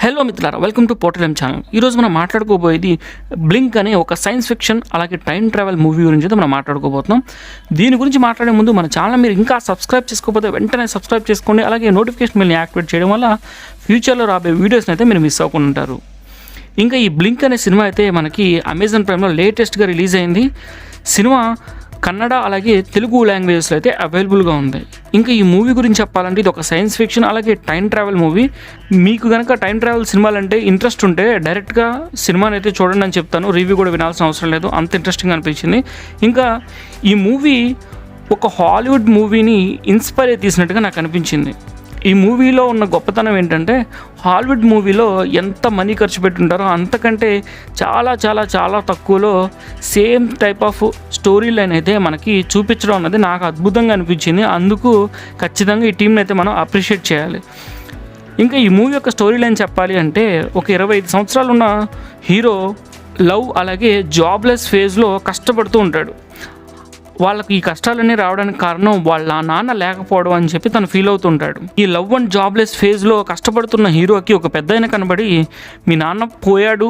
Hello మిత్రులారా, welcome to portal channel. ఈరోజు మనం మాట్లాడుకోబోయేది బ్లింక్ అనే ఒక సైన్స్ ఫిక్షన్ అలాగే టైం ట్రావెల్ మూవీ గురించి అయితే మనం మాట్లాడుకోబోతున్నాం. దీని గురించి మాట్లాడే ముందు మన ఛానల్ మీరు ఇంకా సబ్స్క్రైబ్ చేసుకోకపోతే వెంటనే సబ్స్క్రైబ్ చేసుకోండి. అలాగే నోటిఫికేషన్ బిల్ని యాక్టివేట్ చేయడం వల్ల ఫ్యూచర్లో రాబోయే వీడియోస్ని అయితే మీరు మిస్ అవ్వకుండా ఉంటారు. ఇంకా ఈ బ్లింక్ అనే సినిమా అయితే మనకి అమెజాన్ ప్రైమ్లో లేటెస్ట్గా రిలీజ్ అయింది. సినిమా కన్నడ అలాగే తెలుగు లాంగ్వేజెస్లో అయితే అవైలబుల్గా ఉంది. ఇంకా ఈ మూవీ గురించి చెప్పాలంటే ఇది ఒక సైన్స్ ఫిక్షన్ అలాగే టైం ట్రావెల్ మూవీ. మీకు కనుక టైం ట్రావెల్ సినిమాలు అంటే ఇంట్రెస్ట్ ఉంటే డైరెక్ట్గా సినిమాని అయితే చూడండి అని చెప్తాను. రివ్యూ కూడా వినాల్సిన అవసరం లేదు, అంత ఇంట్రెస్టింగ్ అనిపించింది. ఇంకా ఈ మూవీ ఒక హాలీవుడ్ మూవీని ఇన్స్పైర్ అయి తీసినట్టుగా నాకు అనిపించింది. ఈ మూవీలో ఉన్న గొప్పతనం ఏంటంటే హాలీవుడ్ మూవీలో ఎంత మనీ ఖర్చు పెట్టుంటారో అంతకంటే చాలా చాలా చాలా తక్కువలో same type of story line అయితే మనకి చూపించడం అన్నది నాకు అద్భుతంగా అనిపించింది. అందుకు ఖచ్చితంగా ఈ టీంని అయితే మనం అప్రిషియేట్ చేయాలి. ఇంకా ఈ మూవీ యొక్క స్టోరీ లైన్ చెప్పాలి అంటే ఒక 25 సంవత్సరాలు ఉన్న హీరో లవ్ అలాగే జాబ్లెస్ ఫేజ్లో కష్టపడుతూ ఉంటాడు. వాళ్ళకి ఈ కష్టాలన్నీ రావడానికి కారణం వాళ్ళ నాన్న లేకపోవడం అని చెప్పి తను ఫీల్ అవుతుంటాడు. ఈ లవ్ అండ్ జాబ్లెస్ ఫేజ్లో కష్టపడుతున్న హీరోకి ఒక పెద్దాయన కనబడి మీ నాన్న పోయాడు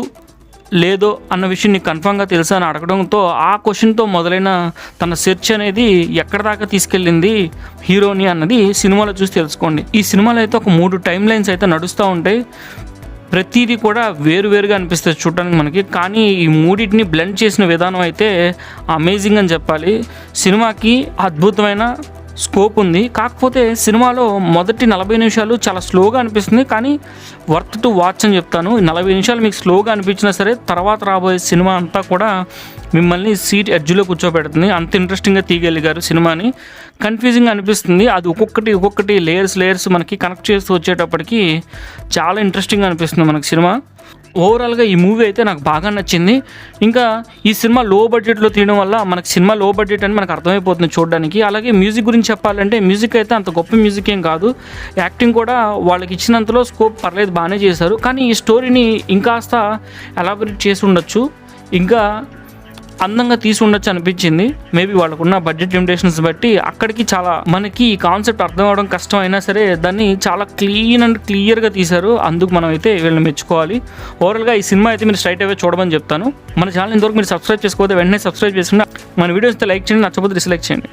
లేదో అన్న విషయం నీకు కన్ఫామ్గా తెలుసా అని అడగడంతో ఆ క్వశ్చన్తో మొదలైన తన సెర్చ్ అనేది ఎక్కడ దాకా తీసుకెళ్ళింది హీరోని అన్నది సినిమాలో చూసి తెలుసుకోండి. ఈ సినిమాలో అయితే ఒక 3 టైం లైన్స్ అయితే నడుస్తూ ఉంటాయి. ప్రతిదీ కూడా వేరువేరుగా అనిపిస్తుంది చూడడానికి మనకి. కానీ ఈ మూడింటిని బ్లెండ్ చేసిన విధానం అయితే అమేజింగ్ అని చెప్పాలి. సినిమాకి అద్భుతమైన స్కోప్ ఉంది. కాకపోతే సినిమాలో మొదటి 40 నిమిషాలు చాలా స్లోగా అనిపిస్తుంది, కానీ వర్త్ టు వాచ్ అని చెప్తాను. 40 నిమిషాలు మీకు స్లోగా అనిపించినా సరే తర్వాత రాబోయే సినిమా అంతా కూడా మిమ్మల్ని సీట్ ఎడ్జ్లో కూర్చోబెడుతుంది. అంత ఇంట్రెస్టింగ్గా తీయగలిగారు సినిమాని. కన్ఫ్యూజింగ్ అనిపిస్తుంది, అది ఒక్కొక్కటి లేయర్స్ మనకి కనెక్ట్ చేస్తూ వచ్చేటప్పటికి చాలా ఇంట్రెస్టింగ్గా అనిపిస్తుంది మనకి సినిమా. ఓవరాల్గా ఈ మూవీ అయితే నాకు బాగా నచ్చింది. ఇంకా ఈ సినిమా లో బడ్జెట్లో తీయడం వల్ల మనకి సినిమా లో బడ్జెట్ అని మనకు అర్థమైపోతుంది చూడడానికి. అలాగే మ్యూజిక్ గురించి చెప్పాలంటే మ్యూజిక్ అయితే అంత గొప్ప మ్యూజిక్ ఏం కాదు. యాక్టింగ్ కూడా వాళ్ళకి ఇచ్చినంతలో స్కోప్ పర్లేదు, బాగానే చేశారు. కానీ ఈ స్టోరీని ఇంకాస్త ఎలాబొరేట్ చేసి ఉండొచ్చు, ఇంకా అందంగా తీసి ఉండొచ్చు అనిపించింది. మేబీ వాళ్ళకున్న బడ్జెట్ లిమిటేషన్స్ బట్టి అక్కడికి చాలా మనకి ఈ కాన్సెప్ట్ అర్థం అవడం కష్టం అయినా సరే దాన్ని చాలా క్లీన్ అండ్ క్లియర్గా తీశారు. అందుకు మనం అయితే వీళ్ళని మెచ్చుకోవాలి. ఓవరాల్గా ఈ సినిమా అయితే మీరు స్ట్రైట్ అవే చూడమని చెప్తాను. మన ఛానల్ ఇంతవరకు మీరు సబ్స్క్రైబ్ చేసుకోకపోతే వెంటనే సబ్స్క్రైబ్ చేసుకుని మన వీడియోస్ లైక్ చేయండి, నచ్చకపోతే డిస్లైక్ చేయండి.